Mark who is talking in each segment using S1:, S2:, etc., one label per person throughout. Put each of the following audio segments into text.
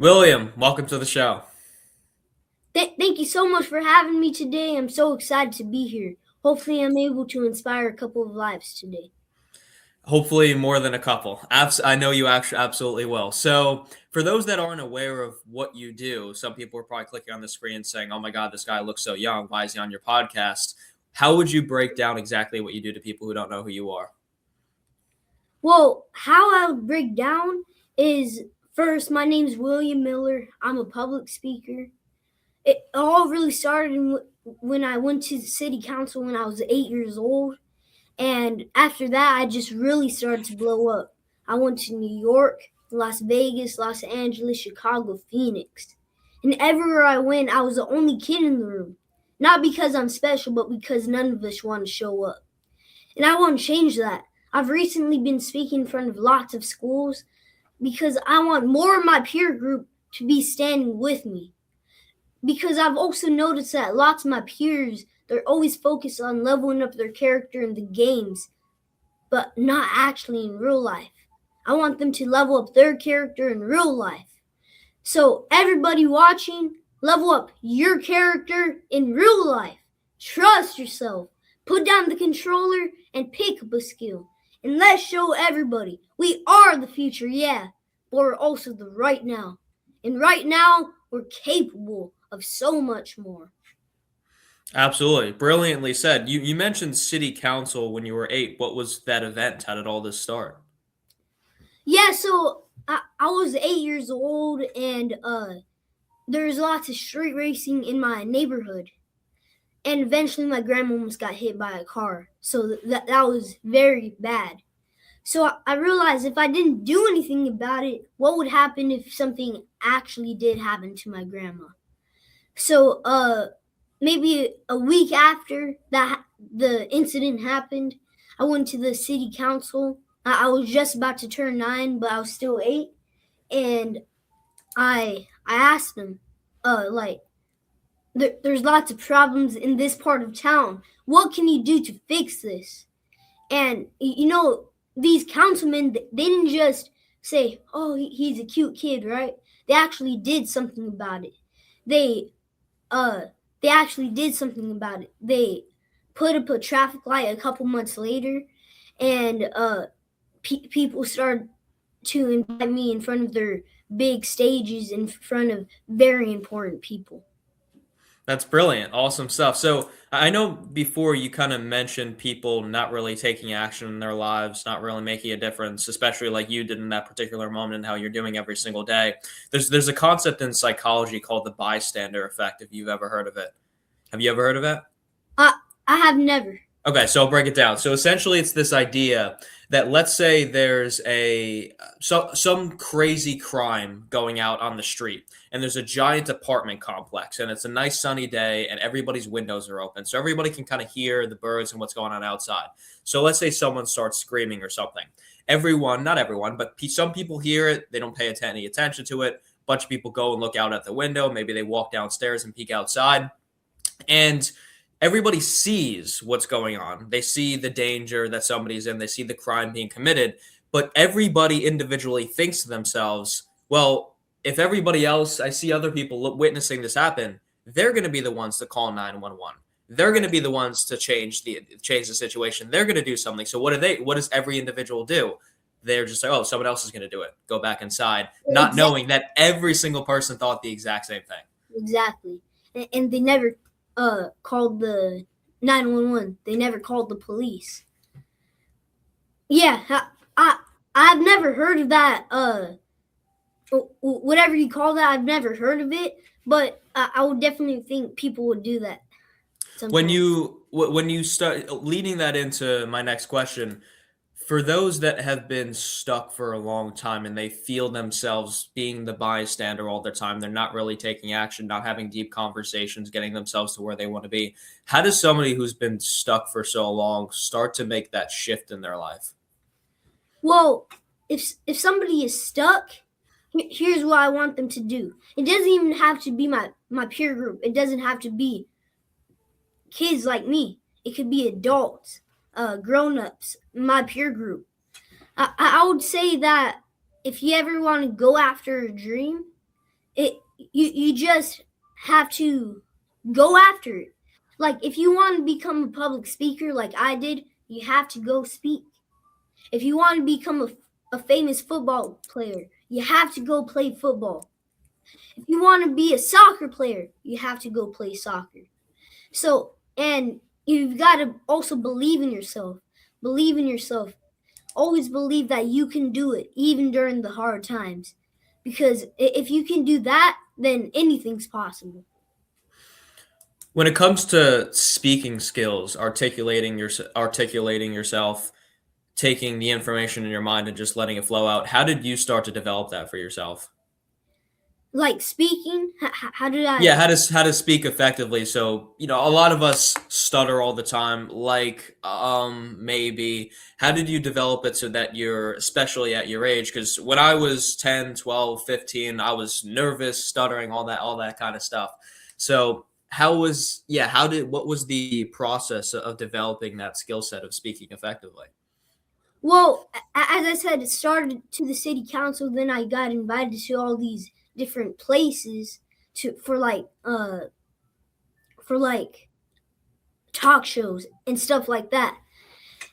S1: William, welcome to the show.
S2: Thank you so much for having me today. I'm so excited to be here. Hopefully, I'm able to inspire a couple of lives today.
S1: Hopefully, more than a couple. I know you actually absolutely will. So, for those that aren't aware of what you do, some people are probably clicking on the screen saying, "Oh my God, this guy looks so young. Why is he on your podcast?" How would you break down exactly what you do to people who don't know who you are?
S2: Well, how I would break down is first, my name's William Miller. I'm a public speaker. It all really started when I went to the city council when I was 8 years old. And after that, I just really started to blow up. I went to New York, Las Vegas, Los Angeles, Chicago, Phoenix. And everywhere I went, I was the only kid in the room. Not because I'm special, but because none of us want to show up. And I want to change that. I've recently been speaking in front of lots of schools because I want more of my peer group to be standing with me. Because I've also noticed that lots of my peers, they're always focused on leveling up their character in the games, but not actually in real life. I want them to level up their character in real life. So, everybody watching, level up your character in real life. Trust yourself. Put down the controller and pick up a skill. And let's show everybody we are the future, yeah, but we're also the right now. And right now, we're capable of so much more.
S1: Absolutely, brilliantly said. You mentioned city council when you were 8. What was that event? How did all this start?
S2: Yeah, so I was 8 years old, and there's lots of street racing in my neighborhood. And eventually, my grandma almost got hit by a car. So that was very bad. So I realized if I didn't do anything about it, what would happen if something actually did happen to my grandma? So maybe a week after that the incident happened, I went to the city council. I was just about to turn 9, but I was still 8, and I asked them, like, there's lots of problems in this part of town. What can you do to fix this? And these councilmen, they didn't just say, "Oh, he's a cute kid," right? They actually did something about it. They uh they actually did something about it. They put up a traffic light a couple months later, and people started to invite me in front of their big stages in front of very important people.
S1: That's brilliant. Awesome stuff. So I know before you kind of mentioned people not really taking action in their lives, not really making a difference, especially like you did in that particular moment and how you're doing every single day. There's a concept in psychology called the bystander effect, if you've ever heard of it. Have you ever heard of it?
S2: I I have never.
S1: Okay, so I'll break it down. So essentially, it's this idea that let's say there's some crazy crime going out on the street, and there's a giant apartment complex, and it's a nice sunny day, and everybody's windows are open, so everybody can kind of hear the birds and what's going on outside. So let's say someone starts screaming or something. Everyone, not everyone, but some people hear it. They don't pay any attention to it. A bunch of people go and look out at the window. Maybe they walk downstairs and peek outside, and everybody sees what's going on. They see the danger that somebody's in, they see the crime being committed, but everybody individually thinks to themselves, well, if everybody else, I see other people witnessing this happen, they're going to be the ones to call 911. They're going to be the ones to change the situation. They're going to do something. So what does every individual do? They're just like, oh, someone else is going to do it. Go back inside, not knowing that every single person thought the exact same thing.
S2: Exactly. And they never called the 911. They never called the police. Yeah, I've never heard of that. Whatever you call that, I've never heard of it. But I would definitely think people would do that.
S1: When you start leading that into my next question, for those that have been stuck for a long time and they feel themselves being the bystander all the time, they're not really taking action, not having deep conversations, getting themselves to where they want to be. How does somebody who's been stuck for so long start to make that shift in their life?
S2: Well, if somebody is stuck, here's what I want them to do. It doesn't even have to be my peer group. It doesn't have to be kids like me. It could be adults, grown-ups, my peer group. I would say that if you ever want to go after a dream, You just have to go after it. Like if you want to become a public speaker like I did, you have to go speak. If you want to become a famous football player, you have to go play football. If you want to be a soccer player, you have to go play soccer. So, and you've got to also believe in yourself. Believe in yourself. Always believe that you can do it, even during the hard times. Because if you can do that, then anything's possible.
S1: When it comes to speaking skills, articulating yourself, taking the information in your mind and just letting it flow out, how did you start to develop that for yourself?
S2: Like speaking, how did
S1: Yeah,
S2: I?
S1: how to speak effectively. So, a lot of us stutter all the time. Like, maybe how did you develop it so that you're, especially at your age? Because when I was 10, 12, 15, I was nervous, stuttering, all that kind of stuff. So, what was the process of developing that skill set of speaking effectively?
S2: Well, as I said, it started to the city council. Then I got invited to all these different places to for like talk shows and stuff like that.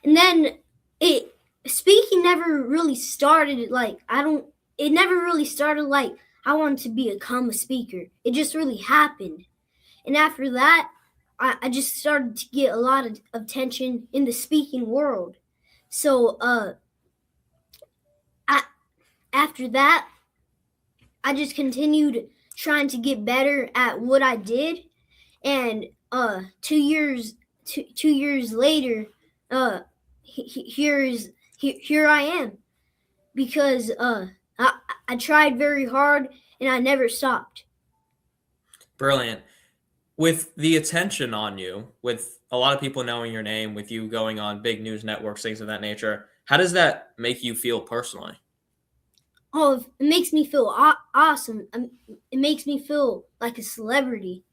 S2: And then it speaking never really started like I don't. It never really started like I wanted to become a speaker. It just really happened. And after that, I just started to get a lot of attention in the speaking world. So I, after that, I just continued trying to get better at what I did. And 2 years later, uh, here I am because I tried very hard and I never stopped.
S1: Brilliant. With the attention on you, with a lot of people knowing your name, with you going on big news networks, things of that nature, how does that make you feel personally?
S2: Oh, it makes me feel awesome. It makes me feel like a celebrity.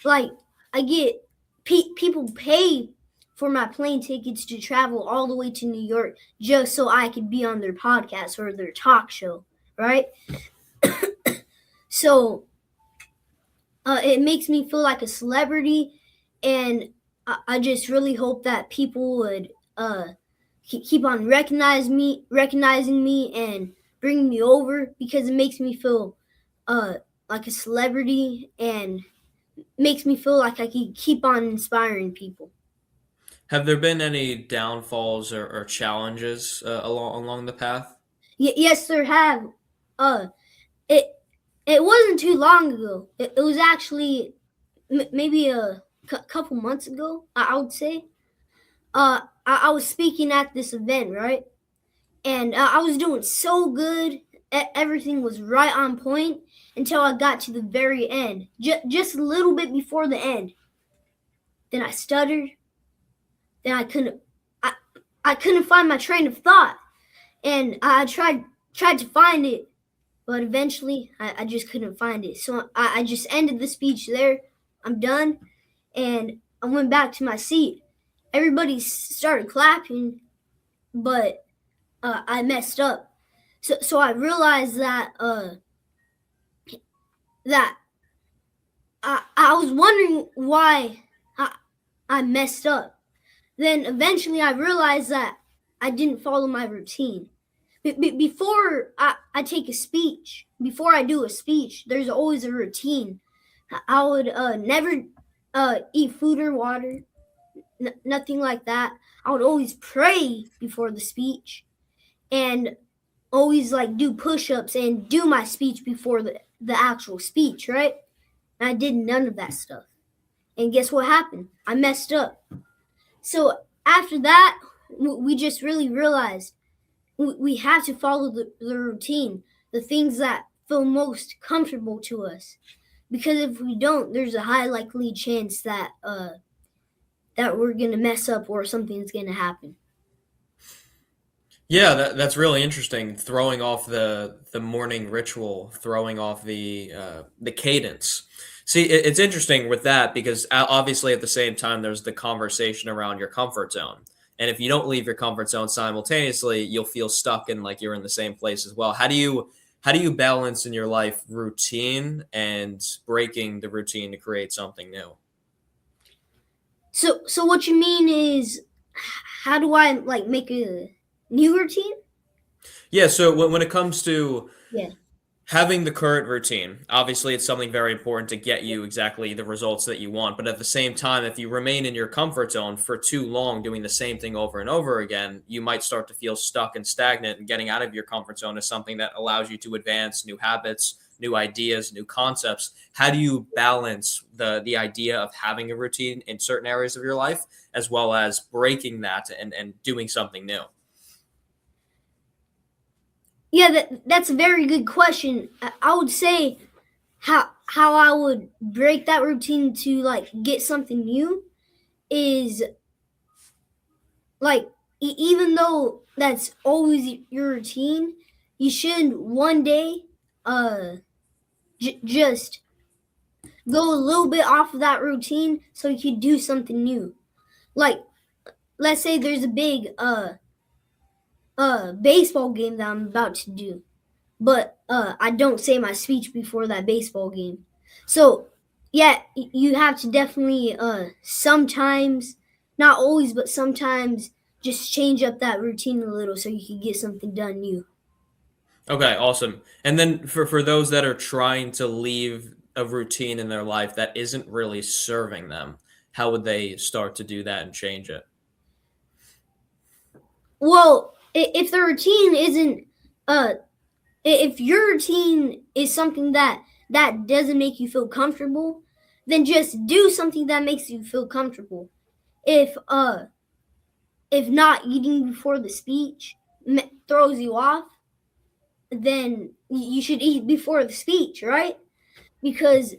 S2: Like I get people pay for my plane tickets to travel all the way to New York just so I could be on their podcast or their talk show, right? So it makes me feel like a celebrity, and I just really hope that people would keep on recognizing me, and bringing me over because it makes me feel uh, like a celebrity and makes me feel like I can keep on inspiring people.
S1: Have there been any downfalls or challenges along the path?
S2: Yes, there have. Uh, it it wasn't too long ago. It was actually maybe a couple months ago. I would say. I was speaking at this event, right? And I was doing so good. Everything was right on point until I got to the very end, just a little bit before the end. Then I stuttered. Then I, I couldn't find my train of thought, and I tried to find it, but eventually I just couldn't find it. So I just ended the speech there. I'm done, and I went back to my seat. Everybody started clapping, but I messed up. So I realized that I was wondering why I messed up. Then eventually I realized that I didn't follow my routine. Before I take a speech, before I do a speech, there's always a routine. I would never eat food or water, nothing like that. I would always pray before the speech and always like do push-ups and do my speech before the actual speech, right? And I did none of that stuff. And guess what happened? I messed up. So after that, we just really realized we have to follow the routine, the things that feel most comfortable to us. Because if we don't, there's a high likely chance that we're gonna mess up or something's gonna happen.
S1: Yeah, that's really interesting. Throwing off the morning ritual, throwing off the cadence. See, it's interesting with that because obviously at the same time there's the conversation around your comfort zone, and if you don't leave your comfort zone simultaneously, you'll feel stuck and like you're in the same place as well. How do you balance in your life routine and breaking the routine to create something new?
S2: So what you mean is, how do I like make a new routine?
S1: Yeah, so when it comes to
S2: Yeah.
S1: having the current routine, obviously it's something very important to get you exactly the results that you want. But at the same time, if you remain in your comfort zone for too long doing the same thing over and over again, you might start to feel stuck and stagnant. And getting out of your comfort zone is something that allows you to advance new habits, new ideas, new concepts. How do you balance the idea of having a routine in certain areas of your life as well as breaking that and doing something new?
S2: Yeah, that's a very good question. I would say how I would break that routine to like get something new is like, even though that's always your routine, you should one day uh just go a little bit off of that routine so you can do something new. Like, let's say there's a big baseball game that I'm about to do, but I don't say my speech before that baseball game. So yeah, you have to definitely sometimes, not always, but sometimes just change up that routine a little so you can get something done new.
S1: Okay, awesome. And then for those that are trying to leave a routine in their life that isn't really serving them, how would they start to do that and change it?
S2: Well, if the routine isn't uh if your routine is something that doesn't make you feel comfortable, then just do something that makes you feel comfortable. If uh if not eating before the speech throws you off, then you should eat before the speech, right? Because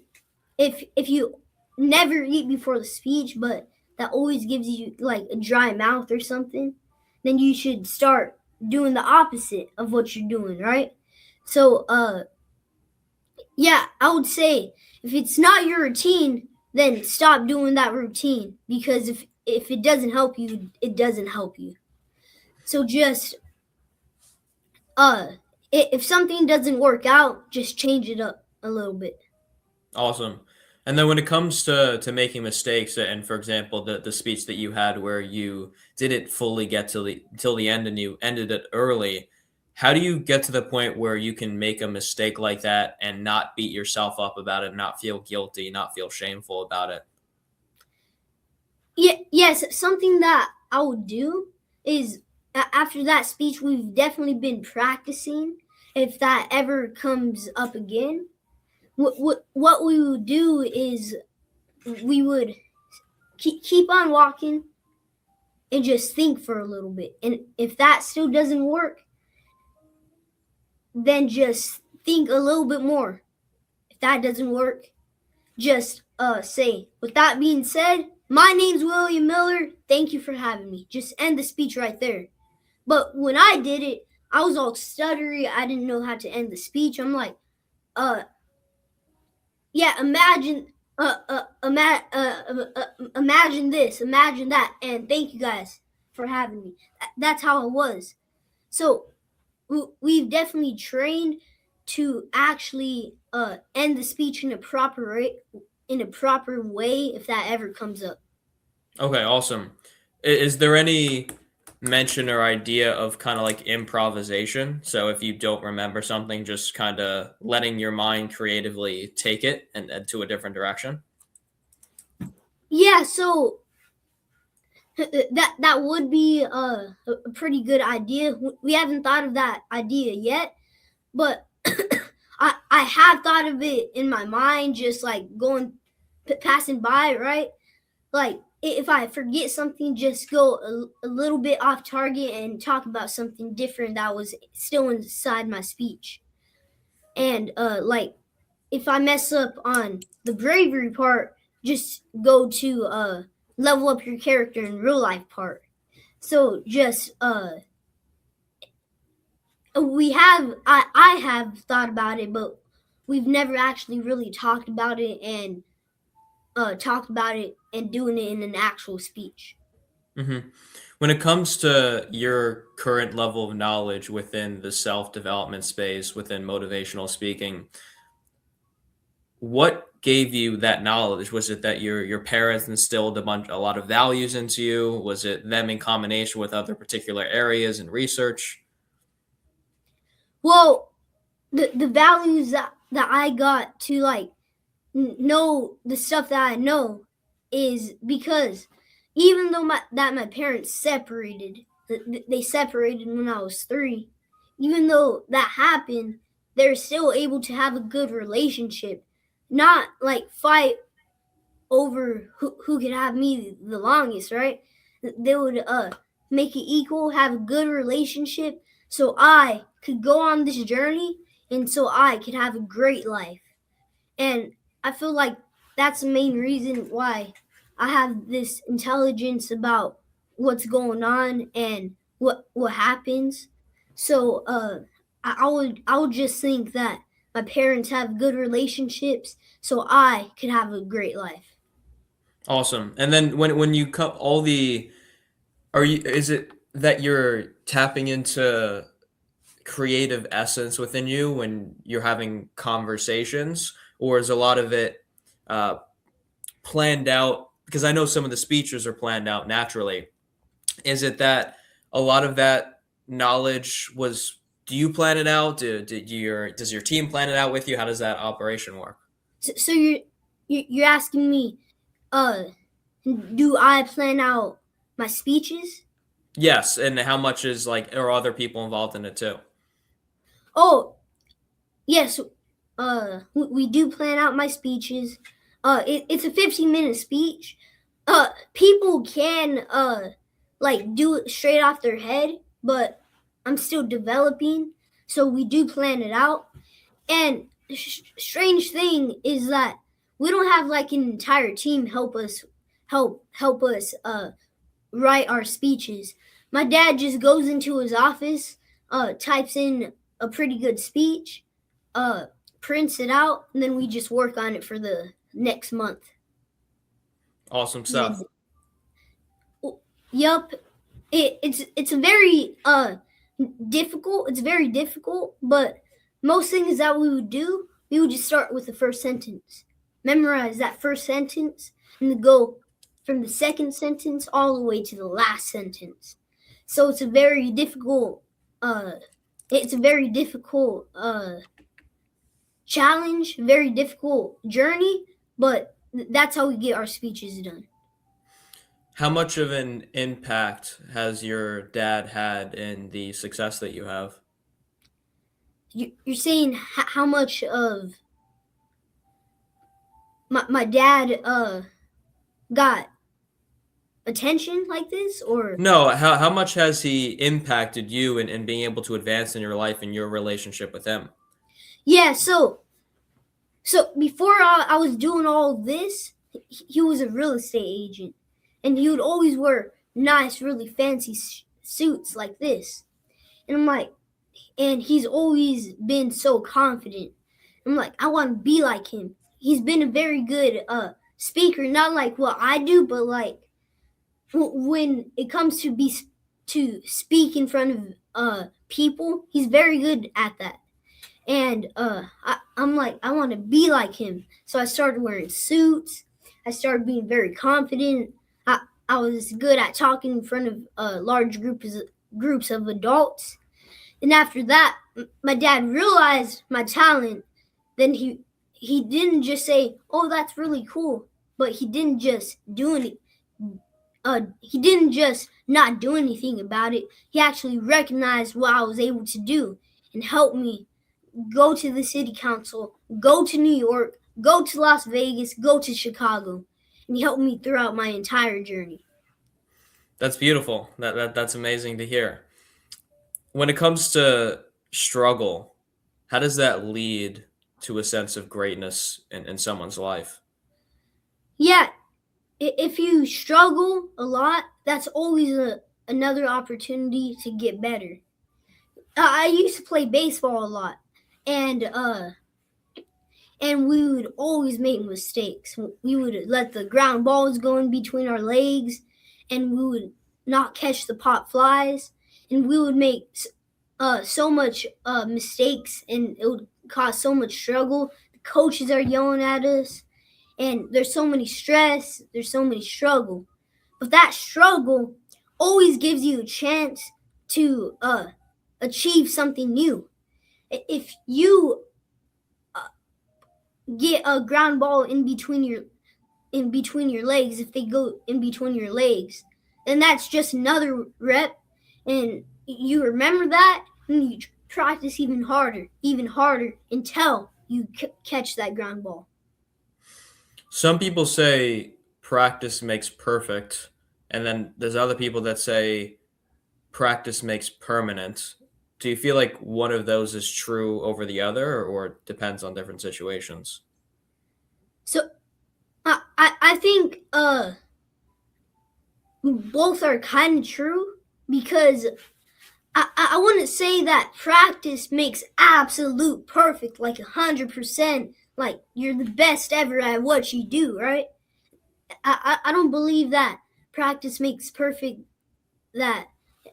S2: if you never eat before the speech, but that always gives you like a dry mouth or something, then you should start doing the opposite of what you're doing, right? So yeah, I would say if it's not your routine, then stop doing that routine, because if it doesn't help you, it doesn't help you. So just uh if something doesn't work out, just change it up a little bit.
S1: Awesome. And then when it comes to making mistakes, and for example, the speech that you had where you didn't fully get to the till the end and you ended it early, how do you get to the point where you can make a mistake like that and not beat yourself up about it, not feel guilty, not feel shameful about it?
S2: Yeah, yes, something that I would do is, after that speech, we've definitely been practicing. If that ever comes up again, what we would do is we would keep on walking and just think for a little bit. And if that still doesn't work, then just think a little bit more. If that doesn't work, just say, with that being said, my name's William Miller. Thank you for having me. Just end the speech right there. But when I did it, I was all stuttery. I didn't know how to end the speech. I'm like, uh, yeah, imagine this, imagine that, and thank you guys for having me. That's how it was. So we've definitely trained to actually end the speech in a proper way if that ever comes up.
S1: Okay, awesome. Is there any mention or idea of kind of like improvisation? So if you don't remember something, just kind of letting your mind creatively take it and to a different direction?
S2: Yeah, so that would be a pretty good idea. We haven't thought of that idea yet, but I have thought of it in my mind, just like going passing by, right? Like, if I forget something, just go a little bit off target and talk about something different that was still inside my speech. And like, if I mess up on the bravery part, just go to level up your character in real life part. So just I have thought about it, but we've never actually really talked about it and doing it in an actual speech.
S1: Hmm. When it comes to your current level of knowledge within the self-development space, within motivational speaking, what gave you that knowledge? Was it that your parents instilled a lot of values into you? Was it them in combination with other particular areas and research?
S2: Well, the values that I got to like know the stuff that I know is because even though my parents separated, they separated when I was 3. Even though that happened, they're still able to have a good relationship, not like fight over who could have me the longest, right? They would make it equal, have a good relationship, so I could go on this journey, and so I could have a great life. And I feel like that's the main reason why I have this intelligence about what's going on and what happens. So I would just think that my parents have good relationships, so I could have a great life.
S1: Awesome. And then when you cut all the are you is it that you're tapping into creative essence within you when you're having conversations, or is a lot of it uh, planned out? Because I know some of the speeches are planned out naturally. Is it that a lot of that knowledge was? Do you plan it out? Does your team plan it out with you? How does that operation work?
S2: So you're asking me, uh, do I plan out my speeches?
S1: Yes, and how much is like are other people involved in it too?
S2: Oh, yes, we do plan out my speeches. It's a 15-minute speech. People can like do it straight off their head, but I'm still developing, so we do plan it out. And strange thing is that we don't have like an entire team help us write our speeches. My dad just goes into his office, types in a pretty good speech, uh, prints it out, and then we just work on it for the next month.
S1: Awesome
S2: And
S1: stuff.
S2: yup, it's a very difficult. It's very difficult, but most things that we would just start with the first sentence, memorize that first sentence, and then go from the second sentence all the way to the last sentence. So it's a very difficult. It's a very difficult challenge, very difficult journey, but that's how we get our speeches done.
S1: How much of an impact has your dad had in the success that you have?
S2: You're saying how much of my dad got attention like this, or
S1: No, how much has he impacted you in being able to advance in your life and your relationship with him?
S2: yeah. So before I was doing all this, he was a real estate agent, and he would always wear nice, really fancy suits like this. And I'm like, and he's always been so confident. I'm like, I want to be like him. He's been a very good speaker, not like what I do, but like when it comes to speak in front of people, he's very good at that. And I'm like, I want to be like him. So I started wearing suits. I started being very confident. I was good at talking in front of large groups of adults. And after that, my dad realized my talent. Then he didn't just say, "Oh, that's really cool," but he didn't just not do anything about it. He actually recognized what I was able to do and helped me go to the city council, go to New York, go to Las Vegas, go to Chicago. And he helped me throughout my entire journey.
S1: That's beautiful. That's amazing to hear. When it comes to struggle, how does that lead to a sense of greatness in someone's life?
S2: Yeah, if you struggle a lot, that's always another opportunity to get better. I used to play baseball a lot, and we would always make mistakes. We would let the ground balls go in between our legs, and not catch the pot flies, and we would make so much mistakes, and it would cause so much struggle. The coaches are yelling at us, and there's so many stress, there's so many struggle. But that struggle always gives you a chance to achieve something new. If you get a ground ball in between your legs, if they go in between your legs, then that's just another rep, and you remember that, and you practice even harder until you catch that ground ball.
S1: Some people say practice makes perfect, and then there's other people that say practice makes permanent. Do you feel like one of those is true over the other, or it depends on different situations?
S2: So I think both are kind of true, because I wouldn't say that practice makes absolute perfect, like 100%, like you're the best ever at what you do, right? I don't believe that practice makes perfect, that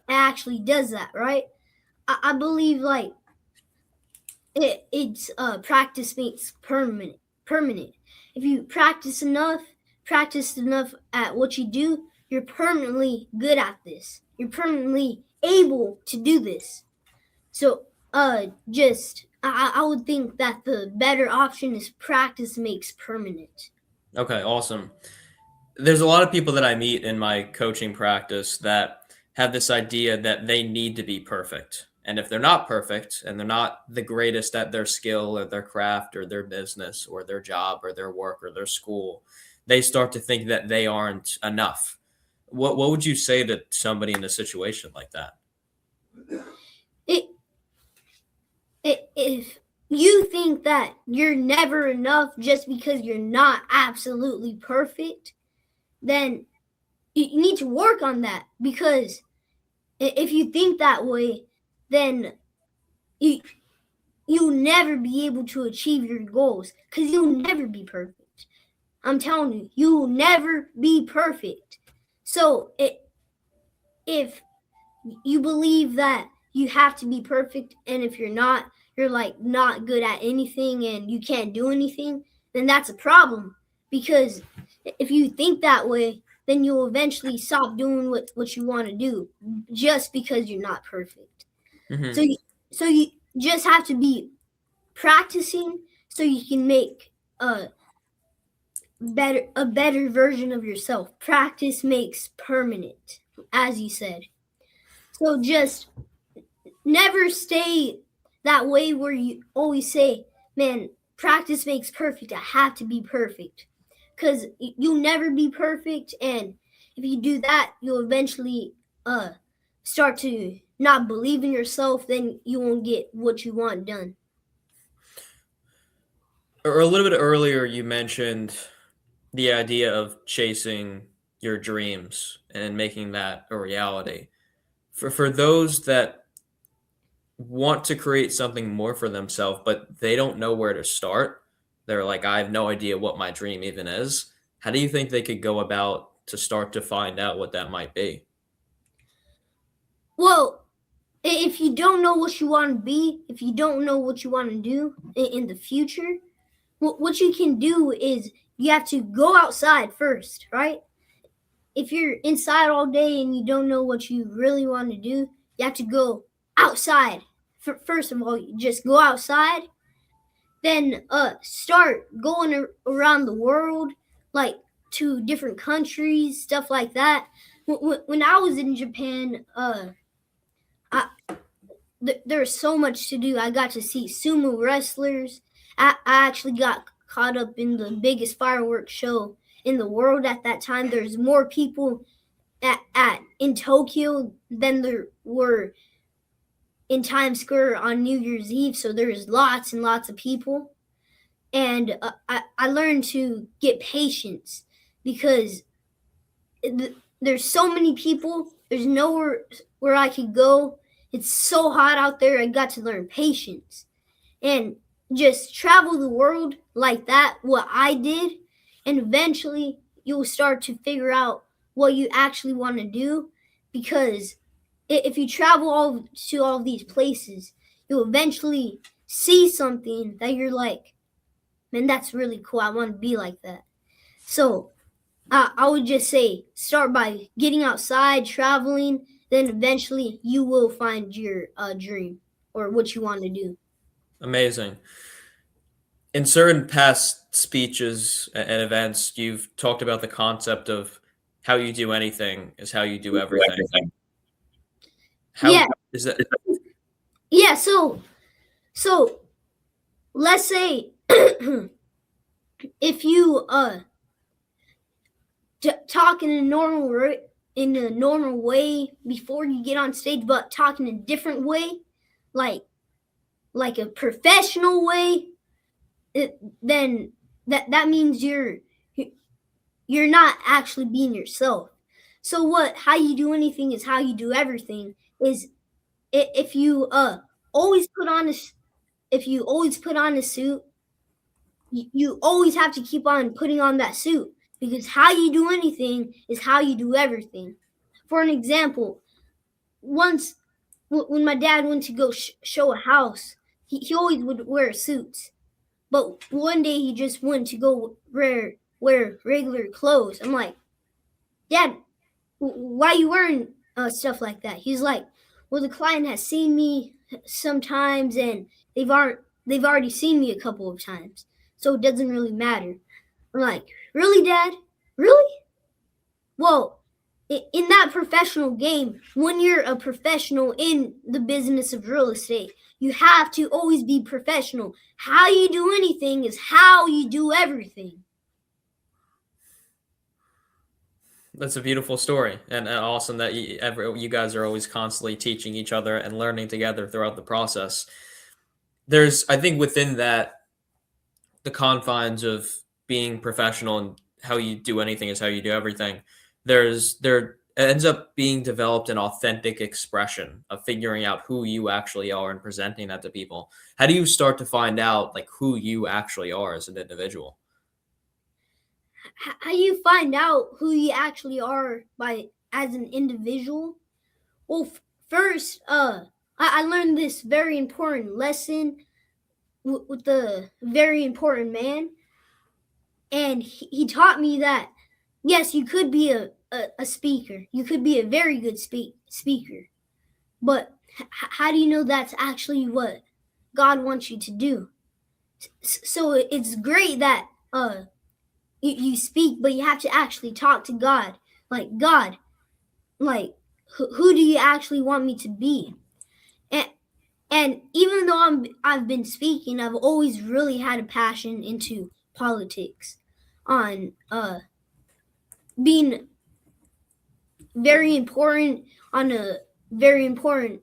S2: actually does that, right? I believe like it's practice makes permanent. If you practice enough at what you do, you're permanently good at this. You're permanently able to do this. So just I would think that the better option is practice makes permanent.
S1: Okay, awesome. There's a lot of people that I meet in my coaching practice that have this idea that they need to be perfect. And if they're not perfect and they're not the greatest at their skill or their craft or their business or their job or their work or their school, they start to think that they aren't enough. What would you say to somebody in a situation like that?
S2: It, if you think that you're never enough just because you're not absolutely perfect, then you need to work on that, because if you think that way, then you you'll never be able to achieve your goals, because you'll never be perfect. I'm telling you, you will never be perfect. So if you believe that you have to be perfect, and if you're not, you're like not good at anything and you can't do anything, then that's a problem. Because if you think that way, then you'll eventually stop doing what you want to do, just because you're not perfect. So
S1: Hmm.
S2: you, so you just have to be practicing so you can make a better version of yourself. Practice makes permanent, as you said. So just never stay that way where you always say, man, practice makes perfect. I have to be perfect. Because you'll never be perfect. And if you do that, you'll eventually uh, start to not believe in yourself. Then you won't get what you want done.
S1: Or a little bit earlier, you mentioned the idea of chasing your dreams and making that a reality. For those that want to create something more for themselves, but they don't know where to start. They're like, I have no idea what my dream even is. How do you think they could go about to start to find out what that might be?
S2: Well, if you don't know what you want to be, if you don't know what you want to do in the future, what you can do is you have to go outside first, right? If you're inside all day and you don't know what you really want to do, you have to go outside. First of all, you just go outside, then start going around the world, like to different countries, stuff like that. When I was in Japan, I, there's so much to do. I got to see sumo wrestlers. I actually got caught up in the biggest fireworks show in the world at that time. There's more people at in Tokyo than there were in Times Square on New Year's Eve. So there's lots and lots of people, and I learned to get patience, because there's so many people. There's nowhere where I could go. It's so hot out there. I got to learn patience and just travel the world like that, what I did, and eventually you'll start to figure out what you actually want to do, because if you travel all to all these places, you'll eventually see something that you're like, man, that's really cool. I want to be like that. So I would just say start by getting outside, traveling, then eventually you will find your dream or what you want to do.
S1: Amazing. In certain past speeches and events, you've talked about the concept of how you do anything is how you do everything. How
S2: Yeah,
S1: is that?
S2: yeah. So let's say if you talk in a normal way before you get on stage, but talk in a different way, like like a professional way, then that means you're not actually being yourself. So what? How you do anything is how you do everything. Is if you always put on a if you always put on a suit, you always have to keep on putting on that suit because how you do anything is how you do everything. For an example, once when my dad went to go show a house, he always would wear suits. But one day he just went to go wear regular clothes. I'm like, Dad, why are you wearing stuff like that? He's like, well, the client has seen me sometimes, and they've already seen me a couple of times, so it doesn't really matter. I'm like, really, Dad? Really? Well, in that professional game, when you're a professional in the business of real estate, you have to always be professional. How you do anything is how you do everything.
S1: That's a beautiful story, and awesome that you guys are always constantly teaching each other and learning together throughout the process. There's, I think, within that, the confines of being professional and how you do anything is how you do everything. There ends up being developed an authentic expression of figuring out who you actually are and presenting that to people. How do you start to find out like who you actually are as an individual?
S2: How you find out who you actually are by as an individual? Well, first, I learned this very important lesson with a very important man, and he taught me that yes, you could be a speaker, you could be a very good speaker, but how do you know that's actually what God wants you to do? So it's great that you speak, but you have to actually talk to God. Like God, like who do you actually want me to be? And and even though I've been speaking, I've always really had a passion into politics, on being very important on a very important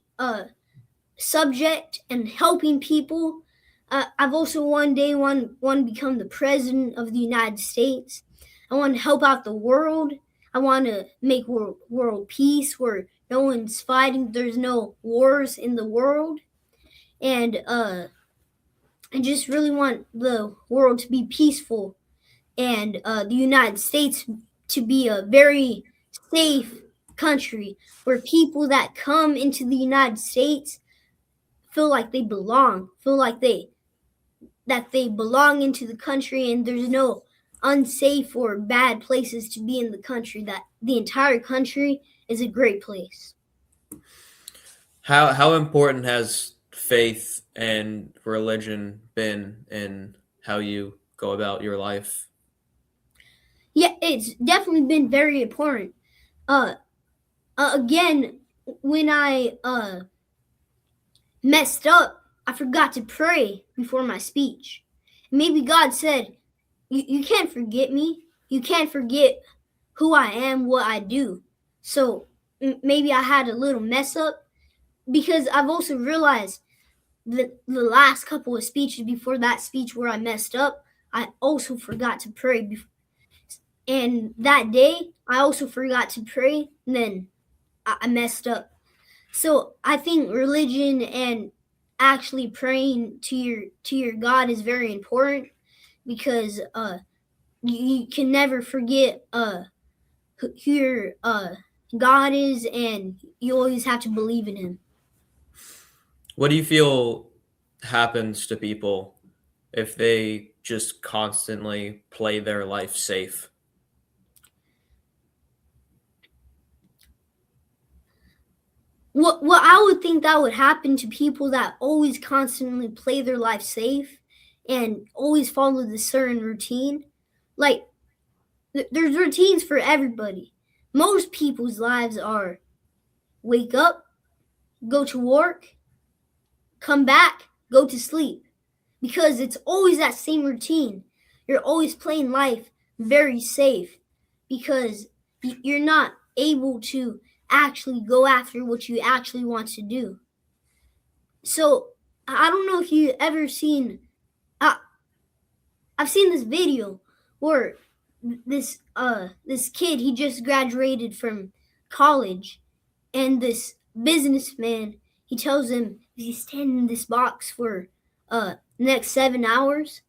S2: subject and helping people. I've also one day want to become the president of the United States. I want to help out the world. I want to make world peace where no one's fighting. There's no wars in the world, and I just really want the world to be peaceful and the United States to be a very safe country where people that come into the United States feel like they belong, feel like they belong into the country, and there's no unsafe or bad places to be in the country. That the entire country is a great place.
S1: How important has faith and religion been in how you go about your life?
S2: Yeah, it's definitely been very important. Uh, Again, when I messed up, I forgot to pray before my speech. Maybe God said, you can't forget me. You can't forget who I am, what I do. So maybe I had a little mess up because I've also realized that the last couple of speeches before that speech where I messed up, I also forgot to pray. And that day, I also forgot to pray, and then I messed up. So I think religion and actually praying to your God is very important because you can never forget who God is, and you always have to believe in Him.
S1: What do you feel happens to people if they just constantly play their life safe?
S2: What I would think that would happen to people that always constantly play their life safe and always follow the certain routine, like there's routines for everybody. Most people's lives are wake up, go to work, come back, go to sleep, because it's always that same routine. You're always playing life very safe because you're not able to actually go after what you actually want to do. So I don't know if you ever seen. Uh, I've seen this video where this kid, he just graduated from college, and this businessman, he tells him if you stand in this box for next 7 hours,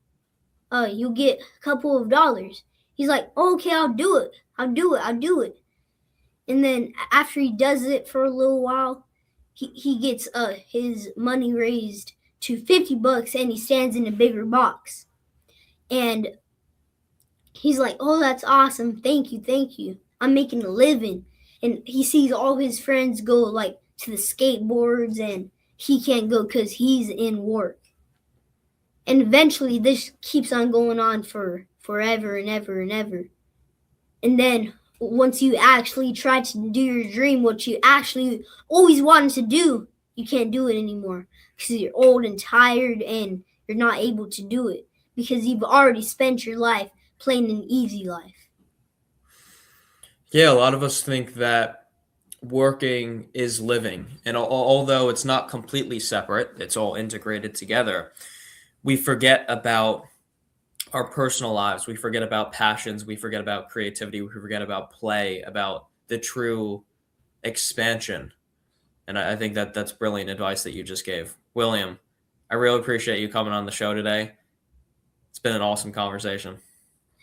S2: you'll get a couple of dollars. He's like, oh, okay, I'll do it. I'll do it. And then after he does it for a little while, he gets his money raised to $50, and he stands in a bigger box. And he's like, oh, that's awesome. Thank you, thank you. I'm making a living. And he sees all his friends go like to the skateboards, and he can't go because he's in work. And eventually this keeps on going on for forever and ever and ever. And then once you actually try to do your dream, what you actually always wanted to do, you can't do it anymore because you're old and tired and you're not able to do it because you've already spent your life playing an easy life.
S1: Yeah, a lot of us think that working is living. And although it's not completely separate, it's all integrated together, we forget about our personal lives. We forget about passions. We forget about creativity. We forget about play, about the true expansion. And I think that that's brilliant advice that you just gave. William, I really appreciate you coming on the show today. It's been an awesome conversation.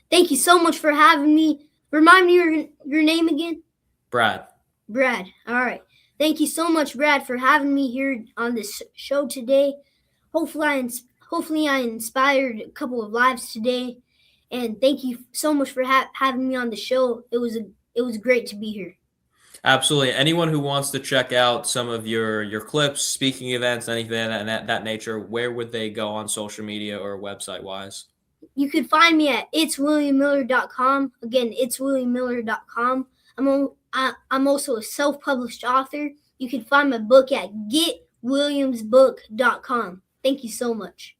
S2: Thank you so much for having me. Remind me your name again?
S1: Brad.
S2: Brad. All right. Thank you so much, Brad, for having me here on this show today. Hopefully I inspired a couple of lives today. And thank you so much for having me on the show. It was great to be here.
S1: Absolutely. Anyone who wants to check out some of your clips, speaking events, anything that nature, where would they go on social media or website wise?
S2: You could find me at itswilliammiller.com. Again, itswilliammiller.com. I'm also a self-published author. You can find my book at getwilliamsbook.com. Thank you so much.